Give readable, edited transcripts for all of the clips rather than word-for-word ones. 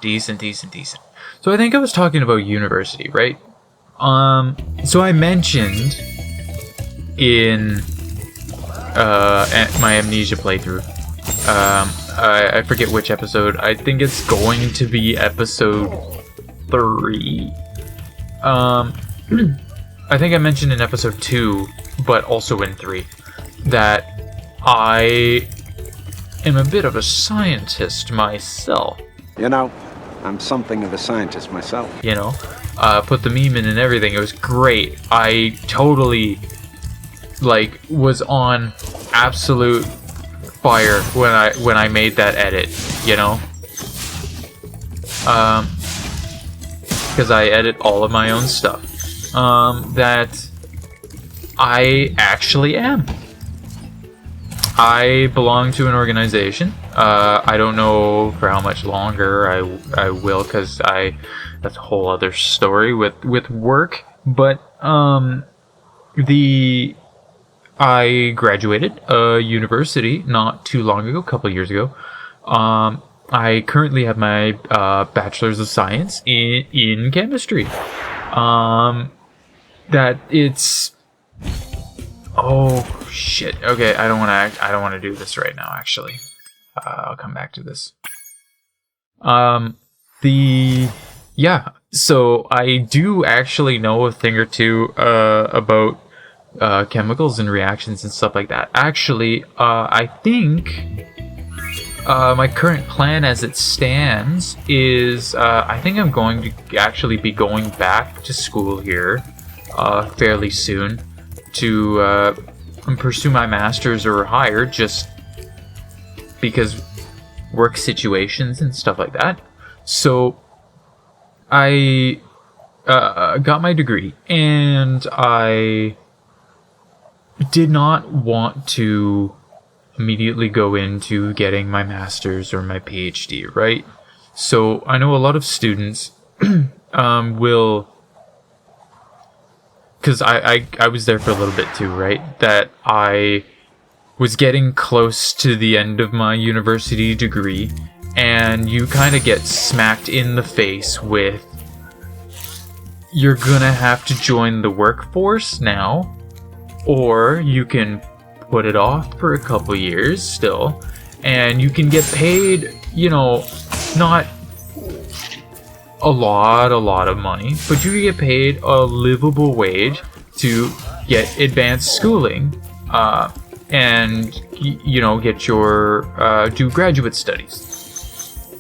Decent. So I think I was talking about university, right? So I mentioned in my Amnesia playthrough, I forget which episode. I think it's going to be episode 3. I think I mentioned in episode 2, but also in 3, that I am a bit of a scientist myself. You know, I'm something of a scientist myself. You know, put the meme in and everything. It was great. I totally, like, was on absolute fire when I made that edit. You know, because I edit all of my own stuff. That I actually am. I belong to an organization. I don't know for how much longer I will, because that's a whole other story with work. But I graduated university not too long ago, a couple years ago. I currently have my bachelor's of science in chemistry. That it's. Oh shit. Okay, I don't want to do this right now, actually. I'll come back to this. So I do actually know a thing or two about chemicals and reactions and stuff like that. Actually, I think my current plan as it stands is I think I'm going to actually be going back to school here fairly soon to pursue my master's or higher, just because work situations and stuff like that. So I got my degree, and I did not want to immediately go into getting my master's or my PhD, right? So I know a lot of students will, because I was there for a little bit too, right? That I was getting close to the end of my university degree, and you kind of get smacked in the face with, you're gonna have to join the workforce now, or you can put it off for a couple years still, and you can get paid, you know, not a lot of money, but you can get paid a livable wage to get advanced schooling, and you know, get your do graduate studies.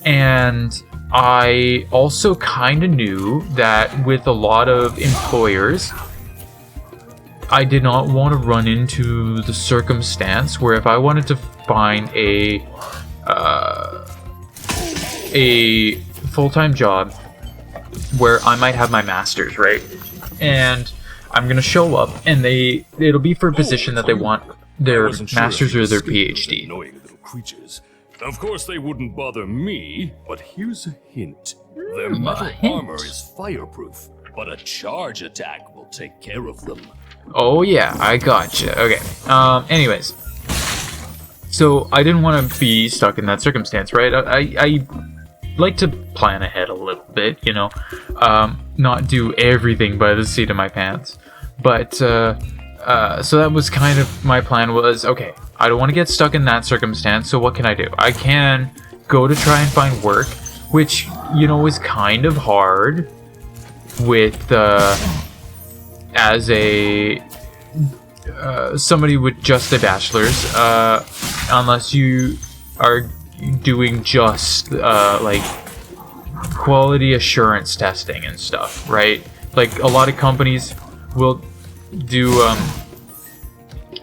And I also kind of knew that with a lot of employers, I did not want to run into the circumstance where if I wanted to find a full-time job where I might have my master's, right? And I'm gonna show up, and it'll be for a position that they want their master's or their PhD. Annoying little creatures. Of course they wouldn't bother me, but here's a hint. Their metal armor is fireproof, but a charge attack will take care of them. Oh yeah, I gotcha. Okay. Anyways, so I didn't want to be stuck in that circumstance, right? I like to plan ahead a little bit, you know, not do everything by the seat of my pants. But so that was kind of my plan. Was okay, I don't want to get stuck in that circumstance, so what can I do? I can go to try and find work, which, you know, is kind of hard with as a somebody with just a bachelor's, unless you are doing just like quality assurance testing and stuff, right? Like a lot of companies will do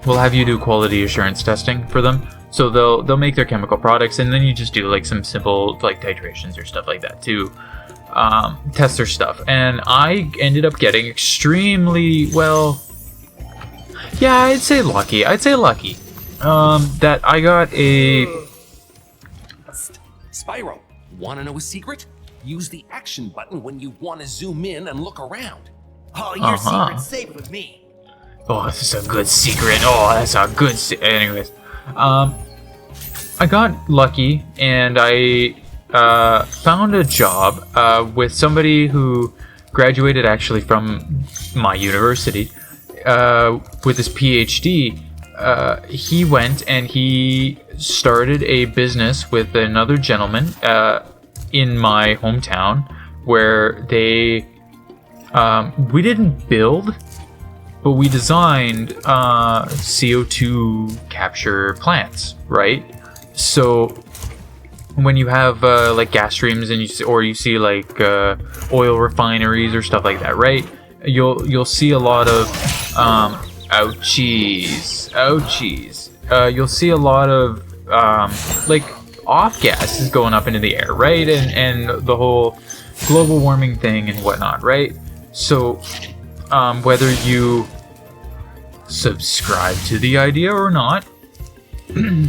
will have you do quality assurance testing for them. So they'll make their chemical products, and then you just do like some simple like titrations or stuff like that to test their stuff. And I ended up getting extremely well. Yeah, I'd say lucky. That I got a. Spyro, wanna know a secret? Use the action button when you want to zoom in and look around. Oh, your secret's safe with me. Oh, this is a good secret. Oh, that's a good Anyways, I got lucky, and I found a job with somebody who graduated actually from my university with his PhD. He went and he started a business with another gentleman in my hometown where they we didn't build, but we designed CO2 capture plants, right? So when you have like gas streams and you see like oil refineries or stuff like that, right? You'll see a lot of ouchies. You'll see a lot of like off gases going up into the air, right? And the whole global warming thing and whatnot, right? So whether you subscribe to the idea or not,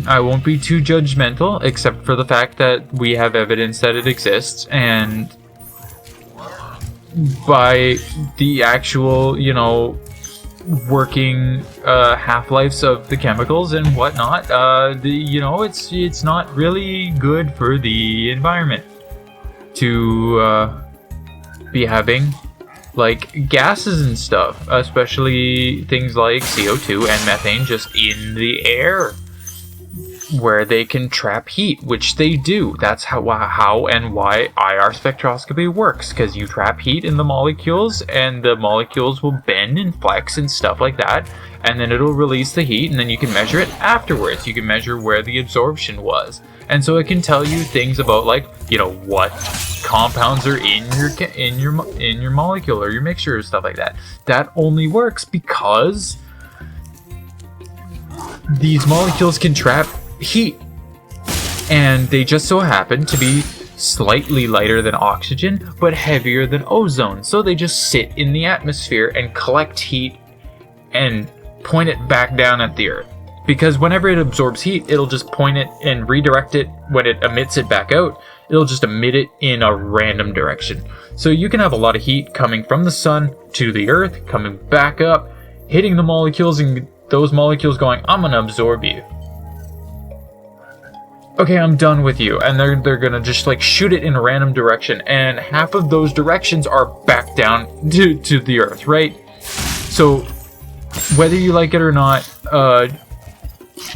I won't be too judgmental, except for the fact that we have evidence that it exists, and by the actual, you know, working half-lives of the chemicals and whatnot, you know, it's not really good for the environment to be having like gases and stuff, especially things like CO2 and methane just in the air, where they can trap heat, which they do. That's how and why IR spectroscopy works, because you trap heat in the molecules, and the molecules will bend and flex and stuff like that, and then it'll release the heat, and then you can measure it afterwards. You can measure where the absorption was, and so it can tell you things about, like, you know, what compounds are in your molecule or your mixture or stuff like that. That only works because these molecules can trap heat, and they just so happen to be slightly lighter than oxygen but heavier than ozone, so they just sit in the atmosphere and collect heat and point it back down at the earth, because whenever it absorbs heat, it'll just point it and redirect it. When it emits it back out, it'll just emit it in a random direction. So you can have a lot of heat coming from the sun to the earth, coming back up, hitting the molecules, and those molecules going, I'm gonna absorb you. Okay, I'm done with you. And they're gonna just like shoot it in a random direction, and half of those directions are back down to the earth, right? So whether you like it or not,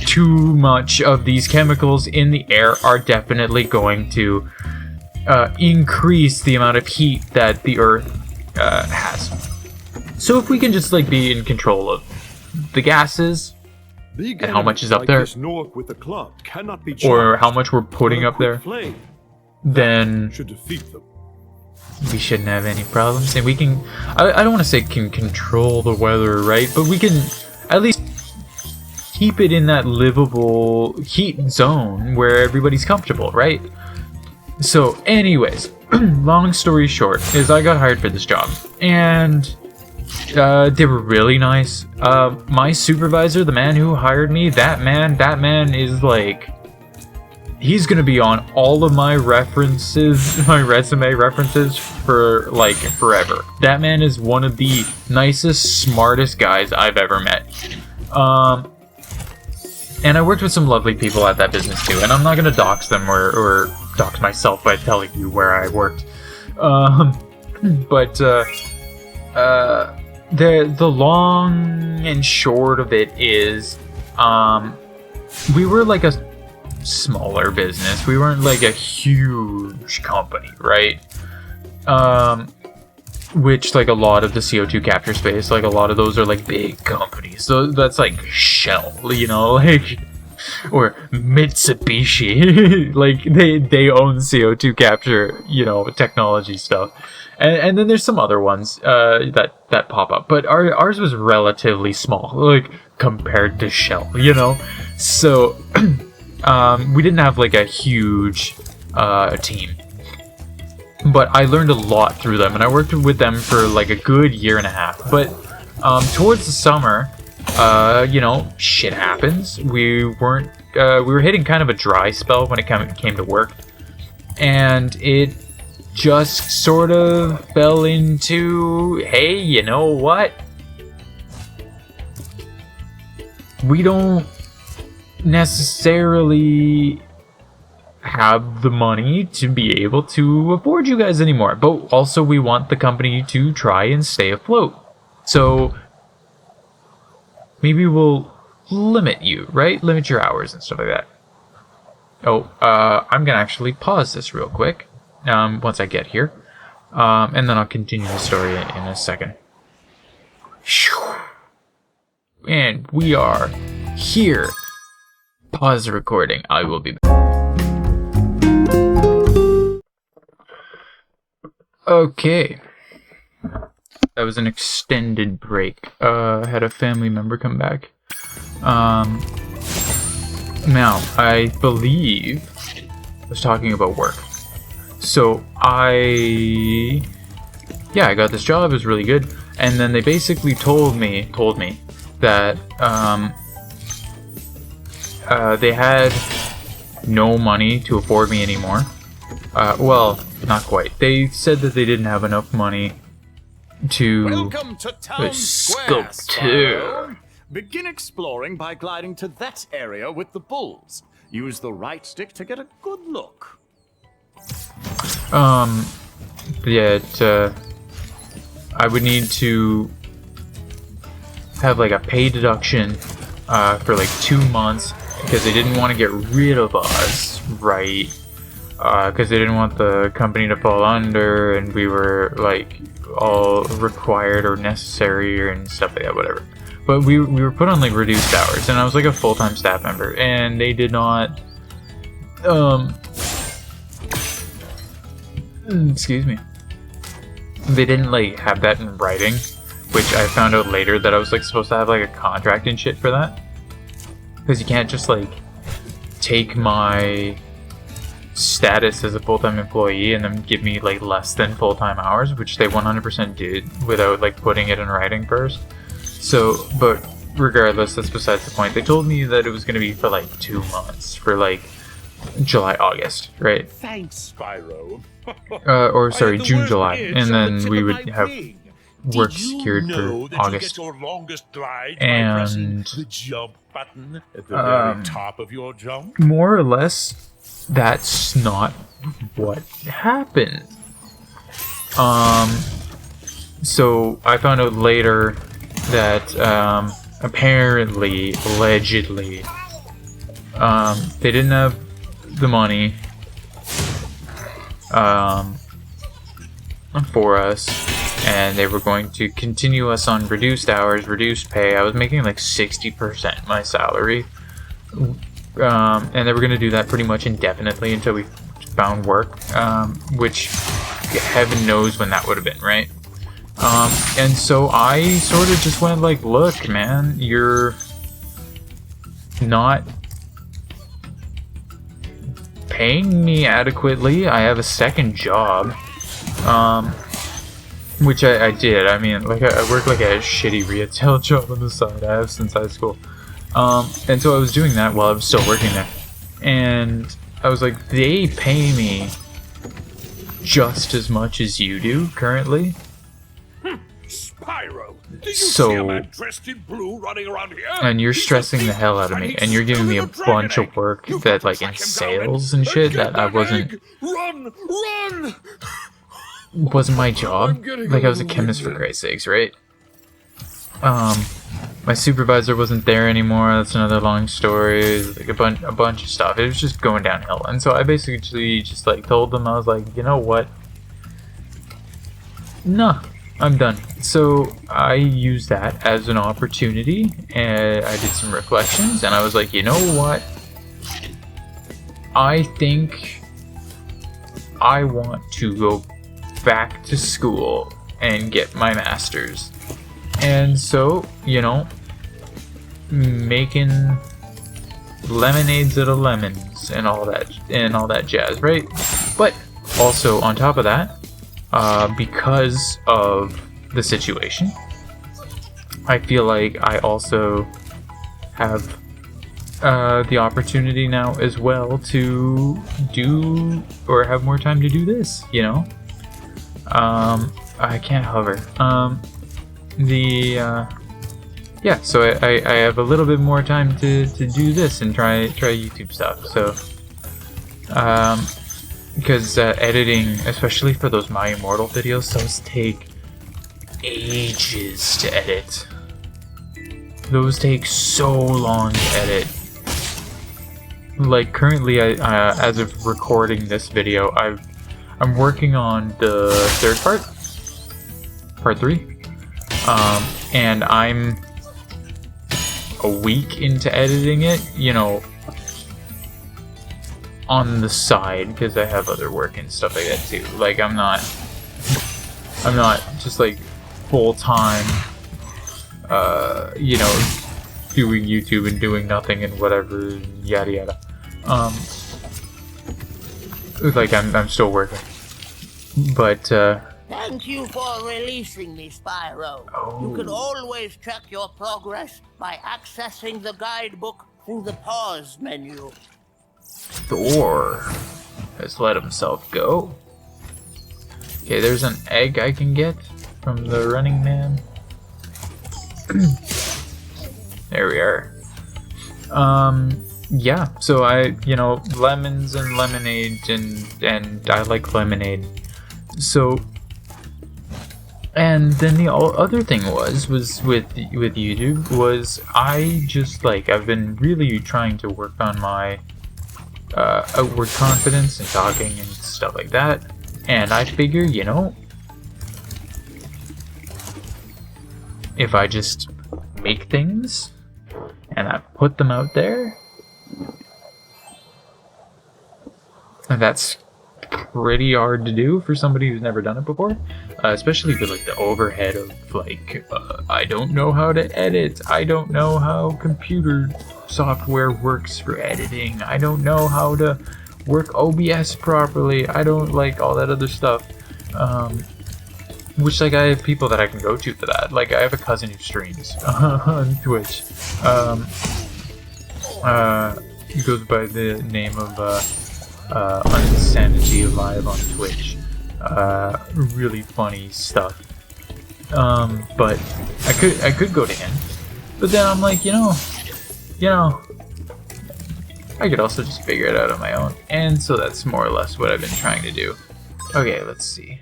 too much of these chemicals in the air are definitely going to increase the amount of heat that the earth has. So if we can just like be in control of the gases, and how much is up there, or how much we're putting up there, then we shouldn't have any problems. And we can, I don't want to say can control the weather, right? But we can at least keep it in that livable heat zone where everybody's comfortable, right? So anyways, long story short, is I got hired for this job, and they were really nice. My supervisor, the man who hired me, that man is like, he's gonna be on all of my references, my resume references for like forever. That man is one of the nicest, smartest guys I've ever met. And I worked with some lovely people at that business too, and I'm not gonna dox them or dox myself by telling you where I worked. But the long and short of it is, we were like a smaller business. We weren't like a huge company, right? Which, like, a lot of the CO2 capture space, like, a lot of those are like big companies. So that's like Shell, you know, like, or Mitsubishi. Like, they own CO2 capture, you know, technology stuff. And then there's some other ones that pop up, but ours was relatively small, like, compared to Shell, you know. So we didn't have like a huge team, but I learned a lot through them, and I worked with them for like a good year and a half. But towards the summer, you know, shit happens. We were hitting kind of a dry spell when it came to work, and it just sort of fell into, hey, you know what? We don't necessarily have the money to be able to afford you guys anymore. But also we want the company to try and stay afloat. So maybe we'll limit you, right? Limit your hours and stuff like that. Oh, I'm gonna actually pause this real quick, once I get here. And then I'll continue the story in a second. And we are here. Pause the recording. I will be back. Okay. That was an extended break. I had a family member come back. Now, I believe I was talking about work. So I got this job. It was really good. And then they basically told me that they had no money to afford me anymore. Well, not quite. They said that they didn't have enough money to Welcome to Town Square, Spyro. Begin exploring by gliding to that area with the bulls. Use the right stick to get a good look. I would need to have like a pay deduction for like 2 months because they didn't want to get rid of us, right? Because they didn't want the company to fall under, and we were like all required or necessary and stuff like that, whatever. But we were put on like reduced hours, and I was like a full-time staff member, and they did not excuse me, they didn't like have that in writing, which I found out later that I was like supposed to have like a contract and shit for that, because you can't just like take my status as a full-time employee and then give me like less than full-time hours, which they 100% did without like putting it in writing first. So, but regardless, that's besides the point. They told me that it was going to be for like 2 months, for like July, August, right? Thanks, Spyro. Or sorry, June, July, and then we would have work secured for August. You get your longest glide by pressing the jump button at the very top of your jump? More or less, that's not what happened. So I found out later that apparently, allegedly, they didn't have the money for us, and they were going to continue us on reduced hours, reduced pay. I was making like 60% my salary, and they were going to do that pretty much indefinitely until we found work, which heaven knows when that would have been, right? And so I sort of just went like, look, man, you're not paying me adequately. I have a second job, which I did. I mean, like I work like a shitty retail job on the side I have since high school. And so I was doing that while I was still working there. And I was like, they pay me just as much as you do currently. Spyro, do you see a man dressed in blue running around here? And you're stressing the hell out of me, and you're giving me a bunch of work that, like, in sales and shit that I wasn't. Run! Wasn't my job. Like, I was a chemist for Christ's sakes, right? My supervisor wasn't there anymore. That's another long story. Like a bunch of stuff. It was just going downhill, and so I basically just like told them, I was like, you know what? No. I'm done. So I used that as an opportunity, and I did some reflections, and I was like, you know what? I think I want to go back to school and get my master's. And so, you know, making lemonades out of lemons and all that jazz, right? But also on top of that, because of the situation, I feel like I also have the opportunity now as well to do or have more time to do this, you know? I can't hover. Yeah, so I have a little bit more time to do this and try YouTube stuff, so Because editing, especially for those My Immortal videos, those take ages to edit. Those take so long to edit. Like currently, as of recording this video, I'm working on the third part 3, and I'm a week into editing it, you know, on the side, because I have other work and stuff like that too. Like I'm not just like full-time, you know, doing YouTube and doing nothing and whatever, yada yada. Like I'm still working, but Thank you for releasing me, Spyro. You can always check your progress by accessing the guidebook through the pause menu. Thor has let himself go. Okay, there's an egg I can get from the running man. There we are. Yeah, so you know, lemons and lemonade, and I like lemonade. So, and then the other thing was with YouTube was I just like, I've been really trying to work on my outward confidence and talking and stuff like that, and I figure, you know, if I just make things and I put them out there, and that's pretty hard to do for somebody who's never done it before, especially with like the overhead of like, I don't know how to edit, I don't know how computer software works for editing, I don't know how to work OBS properly, I don't like all that other stuff, which like I have people that I can go to for that. Like I have a cousin who streams on Twitch. He goes by the name of Unsanity Live on Twitch. Really funny stuff. But I could go to him, but then I'm like, you know, I could also just figure it out on my own, and so that's more or less what I've been trying to do. Okay, let's see.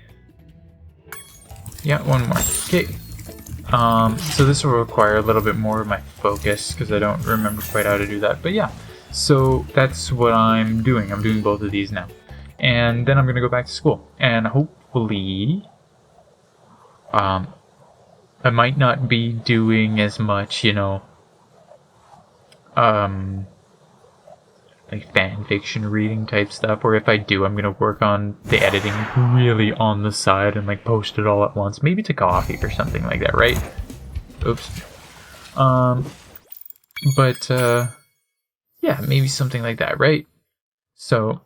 Yeah, one more. Okay. So this will require a little bit more of my focus because I don't remember quite how to do that. But yeah, so that's what I'm doing. I'm doing both of these now. And then I'm going to go back to school. And hopefully, I might not be doing as much, you know, like fan fiction reading type stuff, or if I do, I'm gonna work on the editing really on the side and like post it all at once, maybe to coffee or something like that, right? Oops. But yeah, maybe something like that, right? So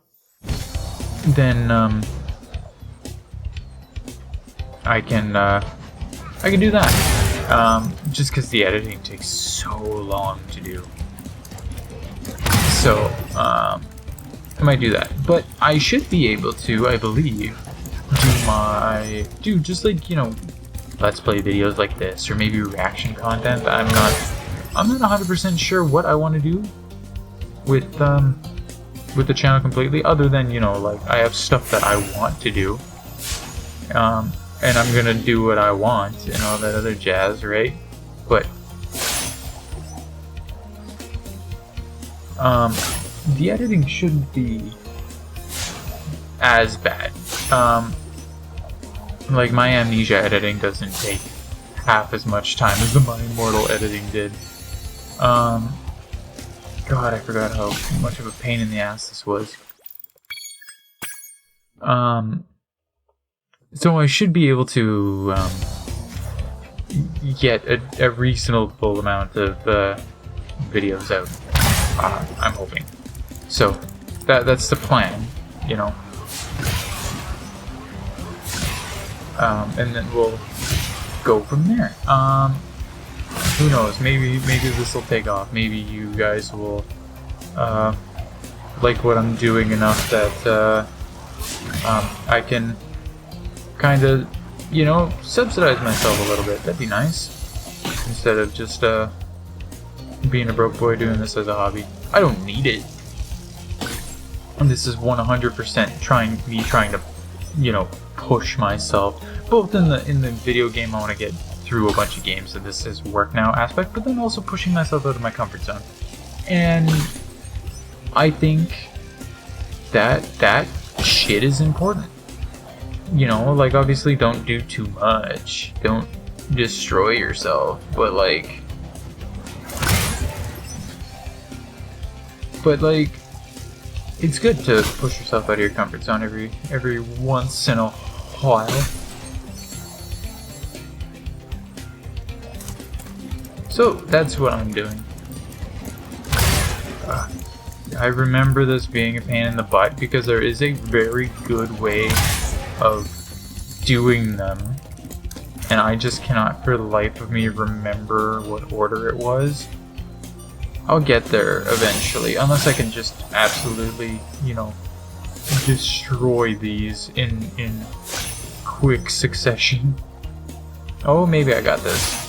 then I can do that, just because the editing takes so long to do. So, I might do that, but I should be able to, I believe, do just like, you know, let's play videos like this, or maybe reaction content. I'm not 100% sure what I want to do with the channel completely, other than, you know, like I have stuff that I want to do, and I'm gonna do what I want and all that other jazz, right? But the editing shouldn't be as bad. Like my Amnesia editing doesn't take half as much time as the My Immortal editing did. God, I forgot how much of a pain in the ass this was. So I should be able to get a reasonable amount of videos out. I'm hoping. So that's the plan, you know. And then we'll go from there. Who knows? Maybe this will take off. Maybe you guys will like what I'm doing enough that I can kind of, you know, subsidize myself a little bit. That'd be nice. Instead of just being a broke boy doing this as a hobby. I don't need it. And this is 100% trying to, you know, push myself. Both in the video game, I want to get through a bunch of games, so this is work now aspect, but then also pushing myself out of my comfort zone. And I think that shit is important. You know, like, obviously don't do too much. Don't destroy yourself, but like, it's good to push yourself out of your comfort zone every once in a while. So that's what I'm doing. I remember this being a pain in the butt because there is a very good way of doing them, and I just cannot for the life of me remember what order it was. I'll get there eventually, unless I can just absolutely, you know, destroy these in quick succession. Oh, maybe I got this.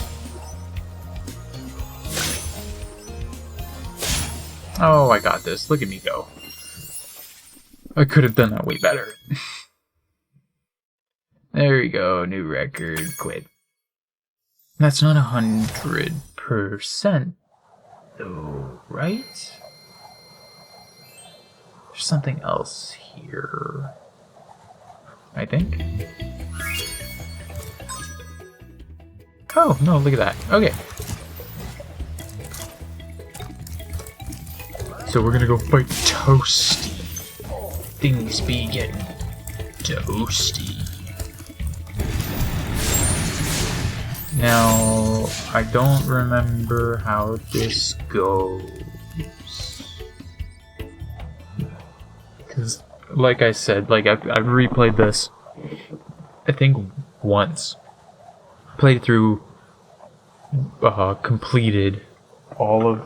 Oh, I got this. Look at me go. I could have done that way better. There we go. New record. Quit. That's not 100%, though, right? There's something else here, I think. Oh, no, look at that. Okay. So we're gonna go fight Toasty. Things be getting toasty. Now, I don't remember how this goes. Because, like I said, like I've replayed this, I think once. Played through, completed all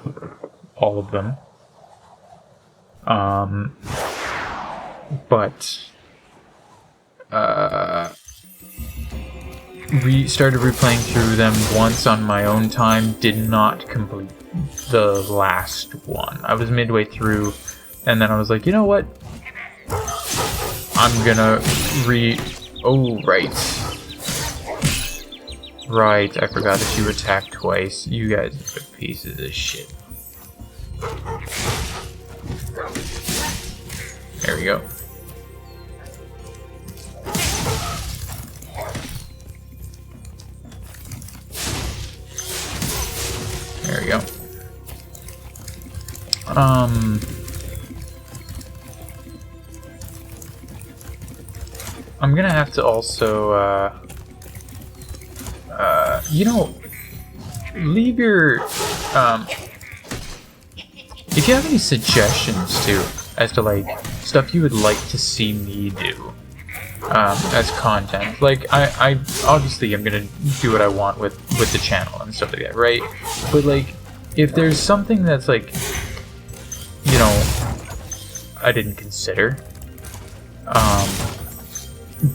of them. Started replaying through them once on my own time, did not complete the last one. I was midway through, and then I was like, you know what? I'm gonna oh, right. Right, I forgot that you attack twice. You guys are pieces of shit. There we go. There we go. I'm gonna have to also, you know, leave your, if you have any suggestions too, as to like stuff you would like to see me do as content. Like I obviously I'm gonna do what I want with the channel and stuff like that, right? But like if there's something that's like, you know, I didn't consider,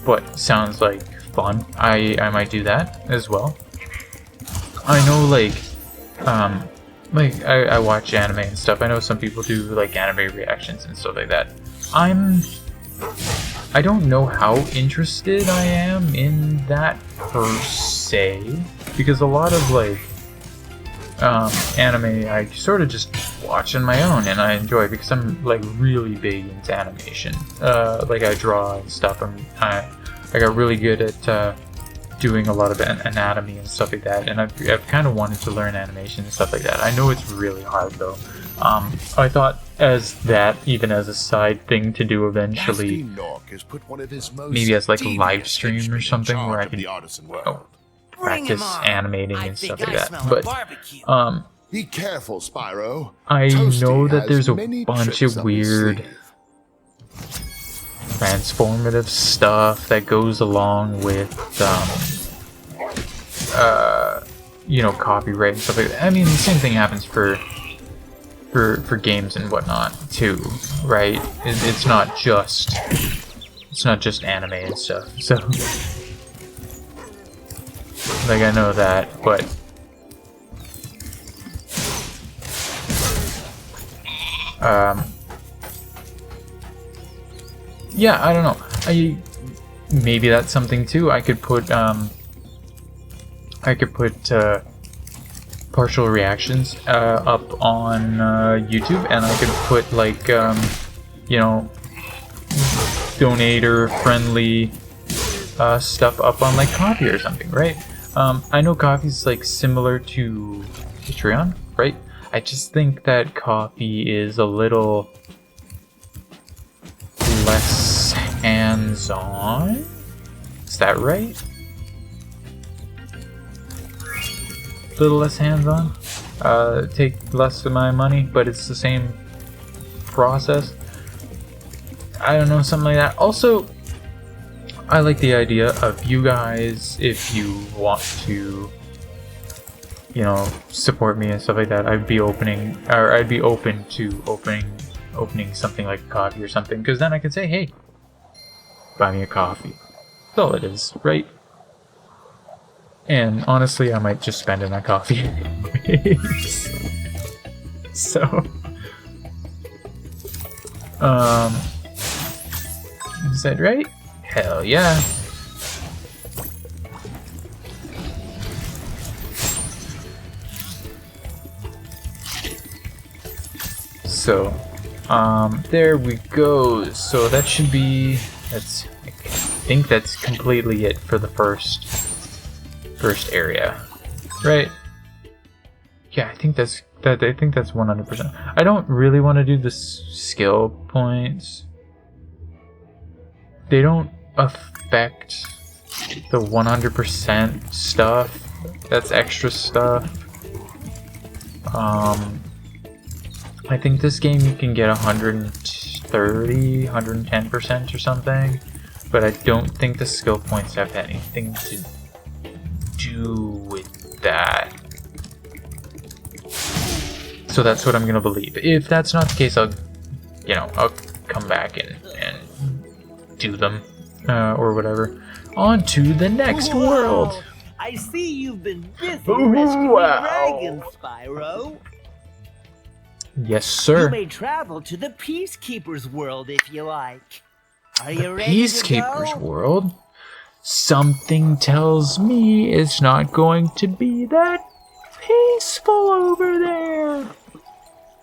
but sounds like fun, I might do that as well. I know like I watch anime and stuff. I know some people do like anime reactions and stuff like that. I don't know how interested I am in that per se, because a lot of like anime I sort of just watch on my own and I enjoy, because I'm like really big into animation. Like I draw and stuff. I got really good at doing a lot of anatomy and stuff like that, and I've kind of wanted to learn animation and stuff like that. I know it's really hard though. I thought even as a side thing to do eventually, maybe as like a live stream or something where I can practice animating and stuff like that. But be careful, Spyro. I know that there's a bunch of weird transformative stuff that goes along with you know, copyright and stuff like that. I mean, the same thing happens for games and whatnot too, right? It's not just anime and stuff. So like I know that, but yeah, I don't know. Maybe that's something too. I could put partial reactions up on YouTube, and I could put like you know, donator friendly stuff up on like Coffee or something, right? I know Coffee's like similar to Patreon, right? I just think that Coffee is a little less hands-on. Is that right? A little less hands-on. Take less of my money, but it's the same process. I don't know, something like that. Also, I like the idea of you guys, if you want to, you know, support me and stuff like that. I'd be open to opening something like a coffee or something, because then I can say, hey, buy me a coffee. That's all it is, right? And honestly, I might just spend it on coffee anyways. So, is that right? Hell yeah. So, there we go. So that should be, I think that's completely it for the first area, right? Yeah, I think that's 100%. I don't really want to do the skill points. They don't affect the 100% stuff. That's extra stuff. I think this game you can get 130, 110% or something, but I don't think the skill points have anything to do with that. So that's what I'm gonna believe. If that's not the case, I'll come back and do them, or whatever. On to the next world! I see you've been busy rescuing dragons, Spyro. Yes, sir. You may travel to the Peacekeeper's world if you like. Are you ready Peacekeeper's to go? world? Something tells me it's not going to be that peaceful over there.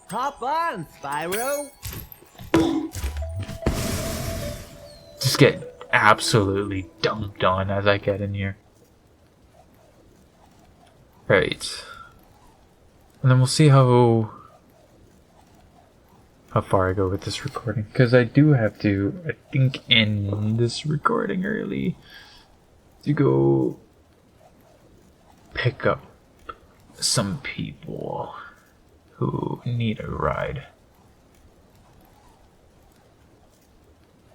Hop on, Spyro. Just get absolutely dumped on as I get in here. Right. And then we'll see how far I go with this recording. Because I do have to, I think, end this recording early to go pick up some people who need a ride.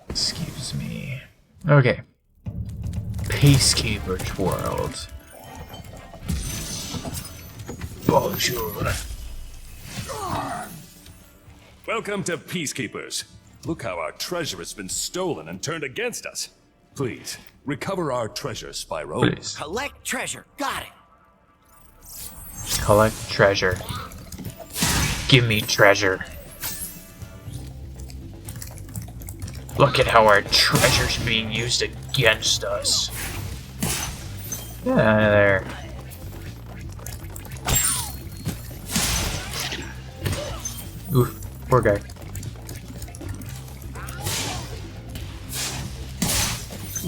Excuse me. Okay. Peacekeeper's world. Bonjour. Welcome to Peacekeepers. Look how our treasure has been stolen and turned against us. Please, recover our treasure, Spyro. Please. Collect treasure. Got it. Collect treasure. Give me treasure. Look at how our treasure's being used against us. Get out of there. Oof, poor guy.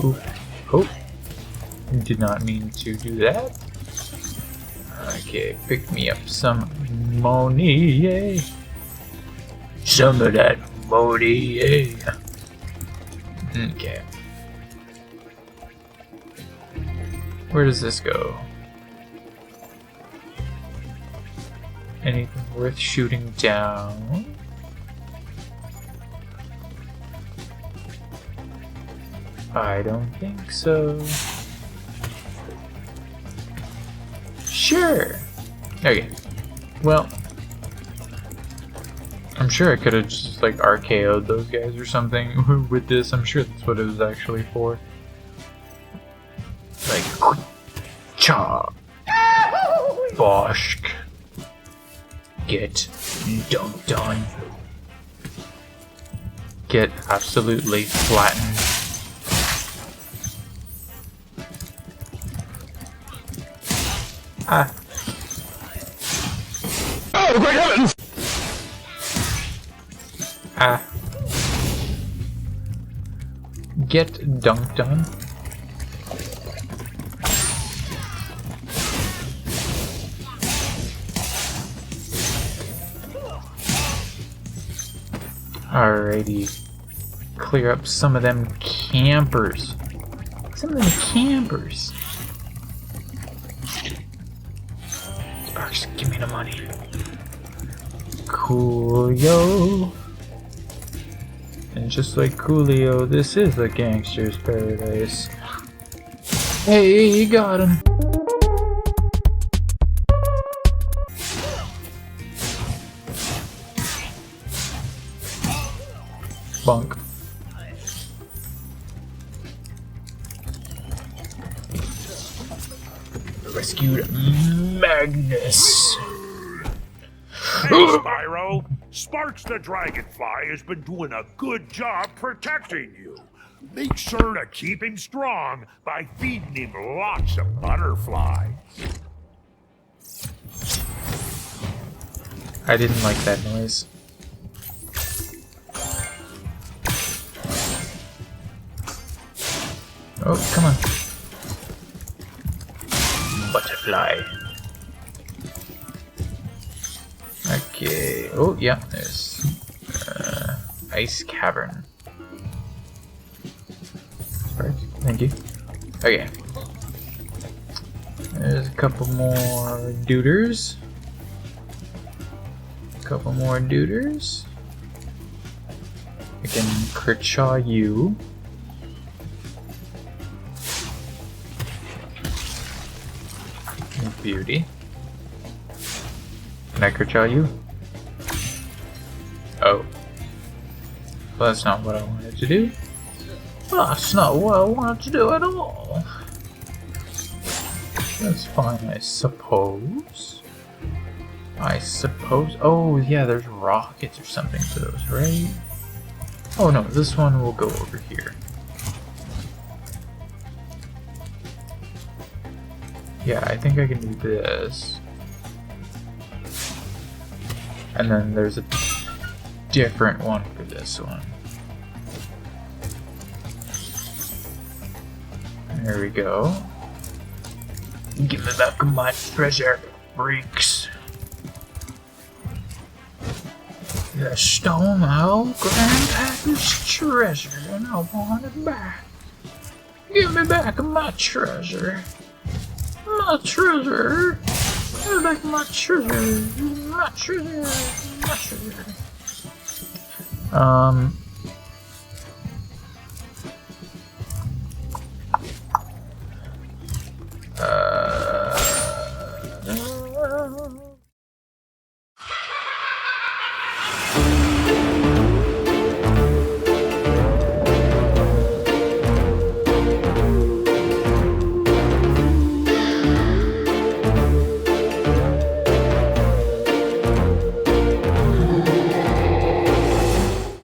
Oof. Oh, did not mean to do that. Okay, pick me up some money, yay. Some of that money, yay. Okay. Where does this go? Anything worth shooting down? I don't think so. Sure. Okay. Well, I'm sure I could have just like RKO'd those guys or something with this. I'm sure that's what it was actually for. Like, cha, boshk, get dunked on. get absolutely flattened. Ah. Oh, great heavens! Ah. Get dunked on. Alrighty. Clear up some of them campers. Some of them campers. Sparks, give me the money. Coolio. And just like Coolio, this is a gangster's paradise. Hey, you got him. Bunk. Rescued Magnus. Hey, Spyro! Sparks the Dragonfly has been doing a good job protecting you. Make sure to keep him strong by feeding him lots of butterflies. I didn't like that noise. Oh, come on. Butterfly. Okay. Oh, yeah, there's Ice Cavern. Right. Thank you. Okay. There's a couple more duders. Couple more duders. I can Kershaw you. Beauty. Can I Kershaw you? Oh. Well, that's not what I wanted to do. Well, that's not what I wanted to do at all. That's fine, I suppose. Oh, yeah, there's rockets or something for those, right? Oh no, this one will go over here. Yeah, I think I can do this. And then there's a different one for this one. There we go. Give me back my treasure, freaks. You stole my old grandpappy's treasure and I want it back. Give me back my treasure. My treasure. Give me back my treasure. My treasure. My treasure.